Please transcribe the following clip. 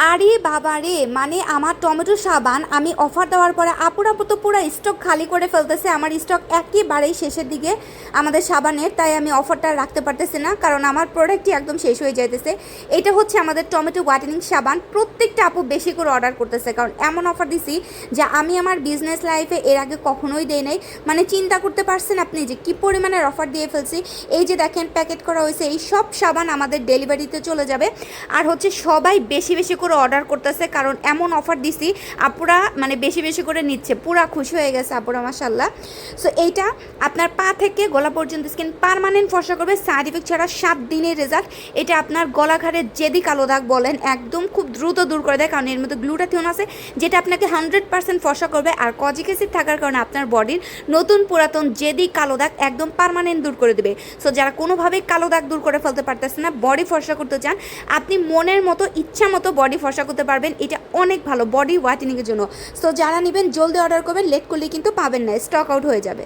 আরে বাবা রে, মানে আমার টমেটো সাবান আমি অফার দেওয়ার পরে আপুরা তো পুরো স্টক খালি করে ফেলতেছে। আমার স্টক একেবারেই শেষের দিকে আমাদের সাবানের, তাই আমি অফারটা রাখতে পারতেছি না, কারণ আমার প্রোডাক্টই একদম শেষ হয়ে যাইতেছে। এটা হচ্ছে আমাদের টমেটো হোয়াইটেনিং সাবান। প্রত্যেকটা আপু বেশি করে অর্ডার করতেছে, কারণ এমন অফার দিছি যা আমি আমার বিজনেস লাইফে এর আগে কখনোই দেই নাই। মানে চিন্তা করতে পারছেন আপনি যে কী পরিমাণের অফার দিয়ে ফেলছি। এই যে দেখেন প্যাকেট করা হয়েছে, এই সব সাবান আমাদের ডেলিভারিতে চলে যাবে। আর হচ্ছে সবাই বেশি বেশি করে অর্ডার করতেছে, কারণ এমন অফার দিছি আপুরা মানে বেশি বেশি করে নিচ্ছে। পুরা খুশি হয়ে গেছে আপুরা, মাশাল্লাহ। সো এইটা আপনার পা থেকে গলা পর্যন্ত স্কিন পার্মানেন্ট ফর্সা করবে, সাইড ইফেক্ট ছাড়া 7 দিনের রেজাল্ট। এটা আপনার গলাঘাড়ের যেদি কালো দাগ বলেন একদম খুব দ্রুত দূর করে দেয়, কারণ এর মধ্যে গ্লুটাথিওন আছে, যেটা আপনাকে 100% ফর্সা করবে। আর কজিক অ্যাসিড থাকার কারণে আপনার বডির নতুন পুরাতন যেদি কালো দাগ একদম পার্মানেন্ট দূর করে দেবে। সো যারা কোনোভাবেই কালো দাগ দূর করে ফেলতে পারতেছে না, বডি ফর্সা করতে চান, আপনি মনের মতো ইচ্ছা মতো বডি ফর্সা করতে পারবেন। এটা অনেক ভালো বডি হোয়াইটেনিংয়ের জন্য। সো যারা নেবেন জলদি অর্ডার করবেন, লেট করলে কিন্তু পাবেন না, স্টক আউট হয়ে যাবে।